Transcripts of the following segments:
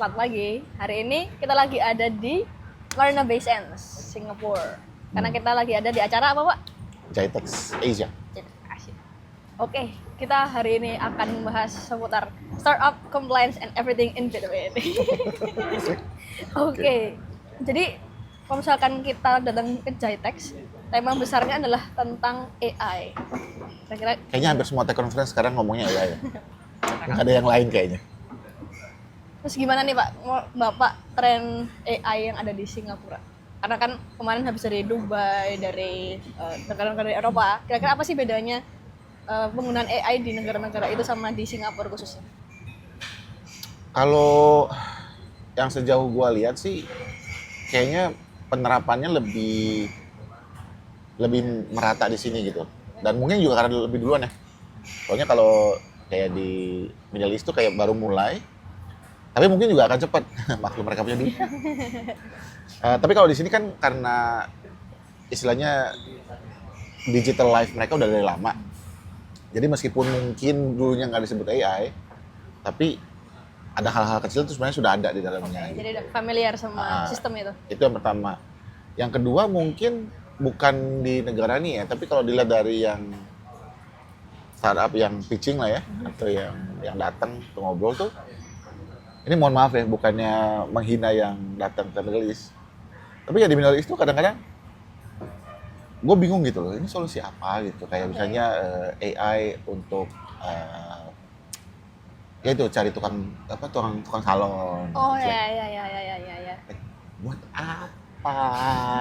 selamat pagi. Hari ini kita lagi ada di Marina Bay Sands, Singapura. Karena kita lagi ada di acara apa, Pak? GITEX Asia. Oke, kita hari ini akan membahas seputar startup, compliance, and everything in between. Oke, jadi kalau misalkan kita datang ke GITEX, tema besarnya adalah tentang AI. Kira-kira Kayaknya hampir semua tech conference sekarang ngomongnya AI ya. Nggak ada yang lain kayaknya. terus gimana nih Pak, Bapak tren AI yang ada di Singapura? Karena kan kemarin habis dari Dubai, dari negara-negara di Eropa, kira-kira apa sih bedanya penggunaan AI di negara-negara itu sama di Singapura khususnya? Kalau yang sejauh gua lihat sih, kayaknya penerapannya lebih merata di sini gitu. Dan mungkin juga karena lebih duluan ya. Soalnya kalau kayak di Middle East tuh kayak baru mulai, tapi mungkin juga akan cepat. Maklum mereka punya duit. Tapi kalau di sini kan karena istilahnya digital life mereka udah dari lama. Jadi meskipun mungkin dulunya nggak disebut AI, tapi ada hal-hal kecil itu sebenarnya sudah ada di dalamnya. Jadi udah familiar sama sistem itu. Itu yang pertama. Yang kedua mungkin bukan di negara ini ya, tapi kalau dilihat dari yang startup yang pitching lah ya, atau yang datang untuk ngobrol tuh, ini mohon maaf ya, bukannya menghina yang datang ke Middle East. Tapi ya di Middle East tuh kadang-kadang gue bingung gitu loh, ini solusi apa gitu. Kayak misalnya AI untuk ya itu cari tukang salon. Oh It's ya. buat apa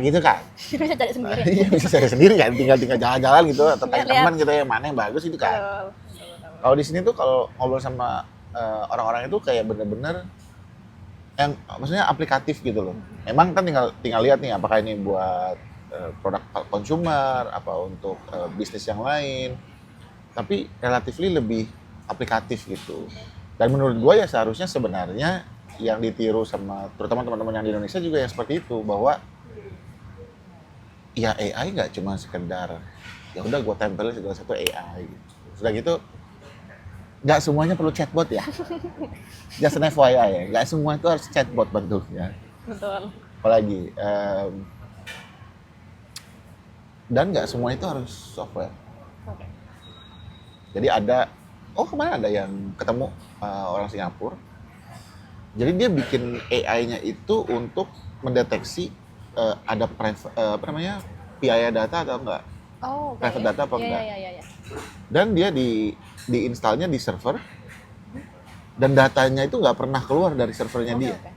gitu kan? Bisa cari sendiri. Iya bisa cari sendiri kan, tinggal jalan-jalan gitu atau tanya Lihat. teman gitu yang mana yang bagus itu kan. Betul. Kalau di sini tuh kalau ngobrol sama orang-orang itu kayak bener-bener yang maksudnya aplikatif gitu loh. Emang kan tinggal lihat nih apakah ini buat produk consumer, apa untuk bisnis yang lain. Tapi relatively lebih aplikatif gitu. Dan menurut gue ya seharusnya sebenarnya yang ditiru sama terutama teman-teman yang di Indonesia juga yang seperti itu, bahwa ya AI nggak cuma sekedar ya udah gue tempelin segala satu AI gitu. Sudah gitu nggak semuanya perlu chatbot ya. Just an FYI ya, nggak semua itu harus chatbot bentuknya. Betul. Apalagi dan nggak semua itu harus software. Oke. Jadi kemarin ada yang ketemu orang Singapura. Jadi dia bikin AI-nya itu untuk mendeteksi ada PII data atau enggak, Oh, private data apa enggak. Iya. Dan dia diinstalnya di server, dan datanya itu nggak pernah keluar dari servernya dia. Oke.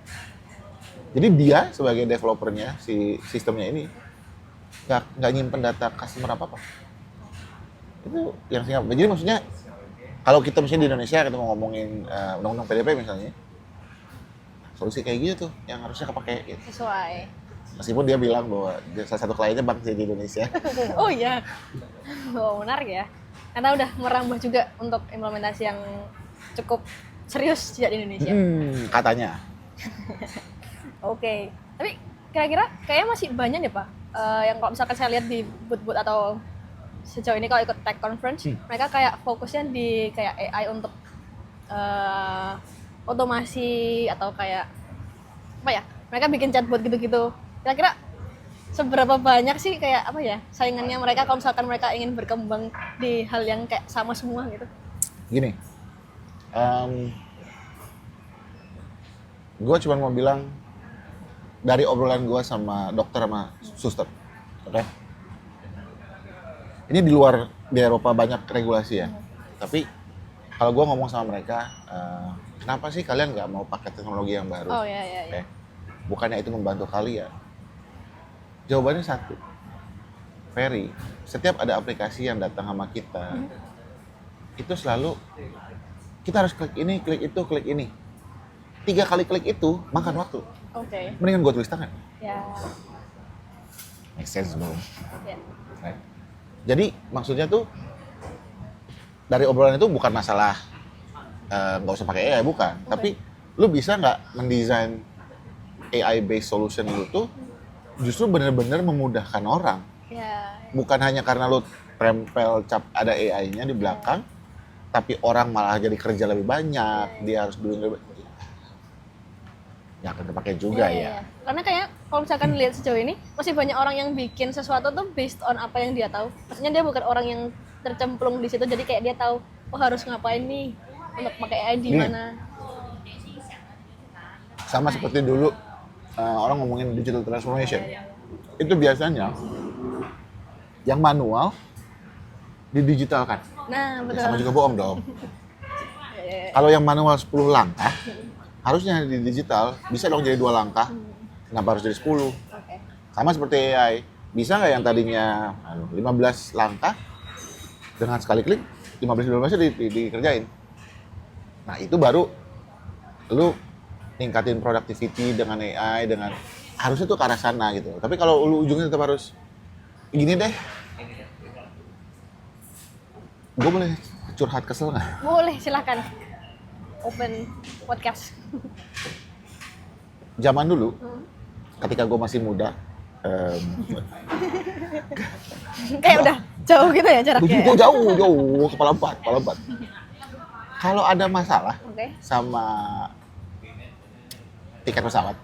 Jadi dia sebagai developernya si sistemnya ini nggak nyimpen data customer apa-apa. Itu yang Singapura. Jadi maksudnya kalau kita misalnya di Indonesia kita mau ngomongin undang-undang PDP misalnya, solusi kayak gitu tuh yang harusnya kepake gitu. Sesuai. Meskipun dia bilang bahwa salah satu kliennya bank di Indonesia. Oh iya. Oh, menarik ya. Karena udah merambah juga untuk implementasi yang cukup serius di Indonesia. Katanya. Oke. Tapi kira-kira kayaknya masih banyak ya Pak. Yang kalau misalkan saya lihat di booth-booth atau sejauh ini kalau ikut tech conference, mereka kayak fokusnya di kayak AI untuk otomasi atau kayak apa ya? Mereka bikin chatbot gitu-gitu. Kira-kira seberapa banyak sih kayak apa ya saingannya mereka kalau misalkan mereka ingin berkembang di hal yang kayak sama semua gitu? Gini, gue cuma mau bilang dari obrolan gue sama dokter sama suster, oke? Ini di luar di Eropa banyak regulasi ya, tapi kalau gue ngomong sama mereka, kenapa sih kalian nggak mau pakai teknologi yang baru? Oh iya. Okay? Bukannya itu membantu kalian? Jawabannya satu, Ferry. Setiap ada aplikasi yang datang sama kita, itu selalu kita harus klik ini, klik itu, klik ini. 3 kali klik itu makan waktu. Oke. Mendingan gue tulis tangan. Ya. Make sense bro. Ya. Right? Jadi maksudnya tuh dari obrolan itu bukan masalah nggak usah pakai AI, bukan. Okay. Tapi lu bisa nggak mendesain AI based solution lu tuh justru benar-benar memudahkan orang. Ya. Bukan hanya karena lu tempel cap ada AI-nya di belakang, tapi orang malah jadi kerja lebih banyak, dia harus doing lebih. nggak akan kepake juga ya. Karena kayak kalau misalkan lihat sejauh ini masih banyak orang yang bikin sesuatu tuh based on apa yang dia tahu. Maksudnya dia bukan orang yang tercemplung di situ, jadi kayak dia tahu oh harus ngapain nih untuk pakai AI di Gini. mana. Sama seperti dulu orang ngomongin digital transformation. Itu biasanya yang manual didigitalkan. Nah, Ya, betul. sama juga bohong dong. Iya. Kalau yang manual 10 langkah, harusnya di digital bisa dong jadi 2 langkah. Kenapa harus jadi 10? Oke. Sama seperti AI. Bisa nggak yang tadinya 15 langkah, dengan sekali klik, 15-15-nya dikerjain. Nah, itu baru lu ningkatin productivity dengan AI, dengan harusnya tuh ke arah sana gitu. Tapi kalau lu ujungnya tetap harus gini deh. Gue boleh curhat kesel nggak? Boleh, silakan. Open podcast. Zaman dulu, ketika gue masih muda, Kayak udah jauh gitu ya jaraknya. gue jauh, kepala empat. Kalau ada masalah Oke. sama tiket pesawat,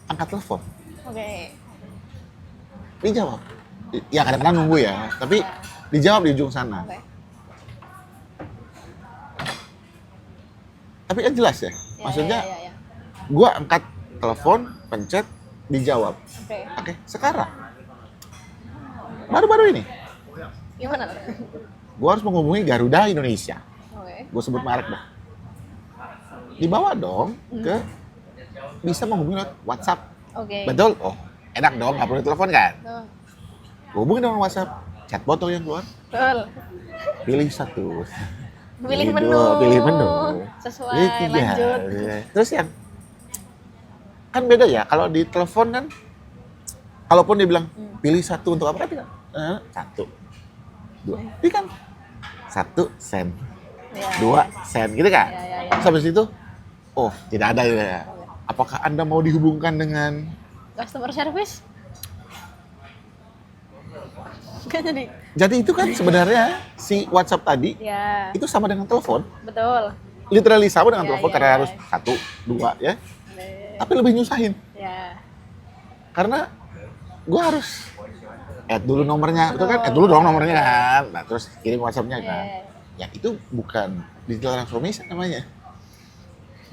angkat telepon, Oke. dijawab. Ya kadang-kadang nunggu ya, tapi dijawab di ujung sana. Oke. Tapi kan jelas ya, maksudnya Ya. gue angkat telepon, pencet, dijawab. Oke. Oke, sekarang baru-baru ini Gimana? gue harus menghubungi Garuda Indonesia. Oke. Gue sebut merek dah. Dibawa dong ke bisa menghubungi lewat WhatsApp. Oke. Betul? Oh, enak dong, nggak perlu telepon kan? Tuh. Gua hubungin dengan WhatsApp, chatbot tuh yang keluar. Betul. Pilih satu. Pilih Pilih menu. dua, pilih menu. Sesuai, Pilih tiga. lanjut. Terus yang kan beda ya, kalau di telepon kan, kalaupun dia bilang pilih satu untuk apa kan bilang satu, dua, ini kan 1 sen, Ya. 2 sen, gitu kan? Ya. Terus habis itu, oh tidak ada ya. Apakah Anda mau dihubungkan dengan Customer service. Kan Jadi itu kan sebenarnya si WhatsApp tadi ya, itu sama dengan telepon, betul. literally sama dengan Ya, telepon ya, karena ya. harus 1, 2 ya, Eh, tapi lebih nyusahin Ya. karena gua harus add dulu nomornya, betul kan? Add dulu dong nomornya kan, nah terus kirim WhatsApp-nya kan. Ya. Ya itu bukan digital transformation namanya.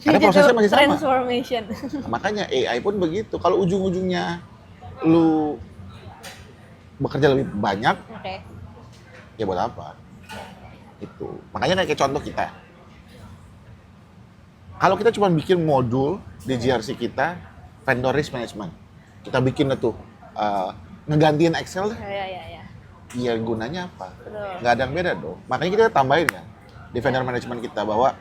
Karena Digital prosesnya masih sama. transformation. Nah, makanya AI pun begitu. Kalau ujung-ujungnya lu bekerja lebih banyak, Oke. ya buat apa? Itu. Makanya kayak contoh kita. Kalau kita cuma bikin modul di GRC kita, vendor risk management. Kita bikin tuh ngegantiin Excel, Ya. ya gunanya apa? Betul. Nggak ada yang beda dong. Makanya kita tambahin kan di vendor management kita bahwa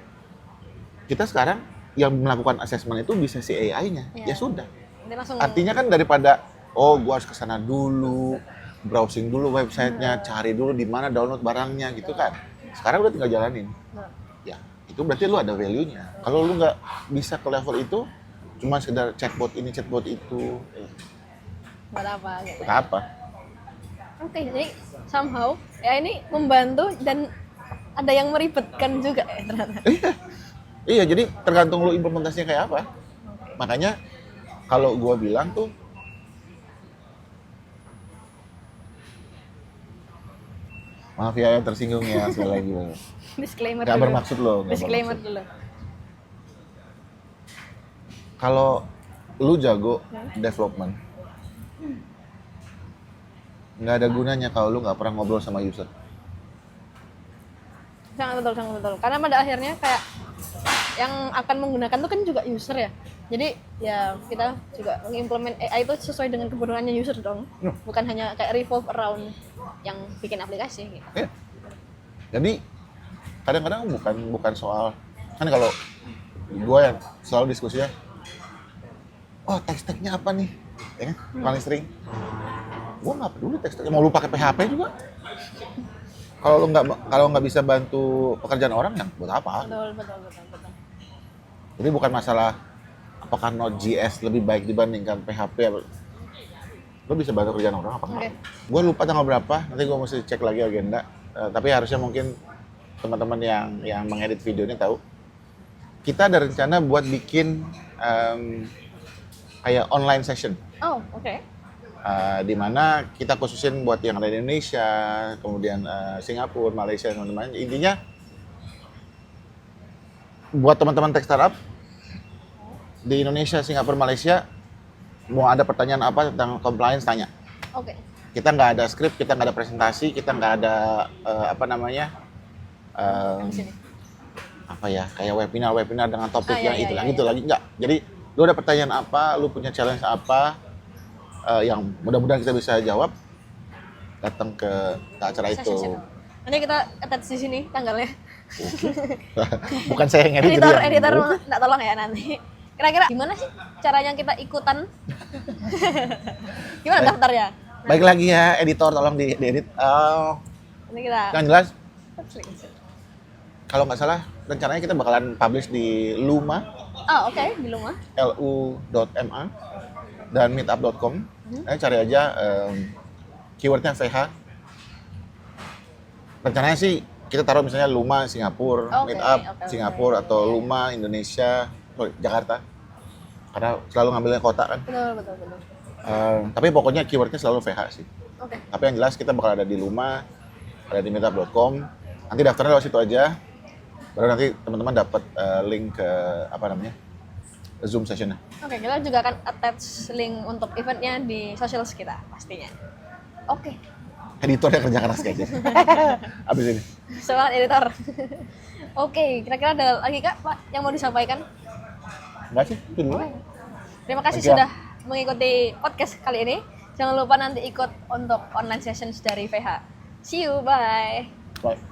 kita sekarang yang melakukan assessment itu bisa si AI-nya. Ya. Ya sudah. Nanti langsung Artinya kan daripada gua harus kesana dulu, browsing dulu websitenya, cari dulu di mana download barangnya gitu kan. Sekarang udah tinggal jalanin. Betul. Ya, itu berarti lu ada value-nya. Kalau lu nggak bisa ke level itu, cuma sekedar chatbot ini, chatbot itu, buat apa gitu. buat apa? Oke, jadi somehow ya ini membantu dan ada yang meribetkan juga ya ternyata. Iya, jadi tergantung lu implementasinya kayak apa. Makanya kalau gua bilang tuh, maaf ya yang tersinggung ya sekali lagi. Disclaimer Nggak dulu. bermaksud lo. nggak Disclaimer bermaksud. dulu. Kalau lu jago development, nggak ada gunanya kalau lu nggak pernah ngobrol sama user. Sangat betul. Karena pada akhirnya kayak yang akan menggunakan itu kan juga user ya. Jadi ya kita juga mengimplement AI itu sesuai dengan kebutuhannya user dong. Bukan hanya kayak revolve around yang bikin aplikasi gitu. Ya. Jadi kadang-kadang bukan soal, kan kalau gue yang selalu diskusinya, teks-teksnya apa nih, ya kan? Paling sering, gue nggak peduli teks-teksnya, mau lu pakai PHP juga. Kalau nggak bisa bantu pekerjaan orang, ya buat apa? Betul. Jadi bukan masalah apakah Node.js lebih baik dibandingkan PHP. Lo bisa bantu kerjaan orang apa enggak? Oke. Gue lupa tanggal berapa, nanti gue mesti cek lagi agenda. Tapi harusnya mungkin teman-teman yang mengedit video ini tahu. kita ada rencana buat bikin kayak online session. Oh, oke. Di mana kita khususin buat yang ada di Indonesia, kemudian Singapura, Malaysia, teman-teman. Intinya buat teman-teman tech startup di Indonesia, Singapura, Malaysia, mau ada pertanyaan apa tentang compliance, tanya. Oke. Kita nggak ada skrip, kita nggak ada presentasi, kita nggak ada apa namanya, Di sini. apa ya, kayak webinar dengan topik Iya, yang iya, itu iya, lagi, iya. itu lagi, nggak. Jadi lu ada pertanyaan apa, lu punya challenge apa, yang mudah-mudahan kita bisa jawab, datang ke acara itu. Session. Nanti kita attach di sini tanggalnya. Bukan saya yang edit, Editor, jadi yang editor bu. nggak tolong ya nanti. Kira-kira gimana sih caranya kita ikutan? Gimana daftarnya? Baik lagi ya, editor tolong diedit. Nanti kita. Yang jelas, kalau nggak salah, rencananya kita bakalan publish di Luma, Oh, oke, di rumah. lu.ma, dan meetup.com. Cari aja keywordnya VH. Rencananya sih kita taruh misalnya Luma Singapura, Oke, Meetup oke. Singapura, atau Luma Indonesia, Jakarta. Karena selalu ngambilnya kota kan. Betul. Tapi pokoknya keywordnya selalu VH sih. Oke. Tapi yang jelas kita bakal ada di Luma, ada di meetup.com. Nanti daftarnya lewat situ aja. Baru nanti teman-teman dapat link ke apa namanya, Zoom sessionnya. Oke, kita juga akan attach link untuk eventnya di socials kita pastinya. Oke, Editor yang kerja keras kayaknya. Abis ini. semangat editor. Oke, kira-kira ada lagi Kak, Pak, yang mau disampaikan? Enggak sih, itu dulu. Terima kasih Oke. sudah mengikuti podcast kali ini. Jangan lupa nanti ikut untuk online sessions dari VH. See you, bye. Bye.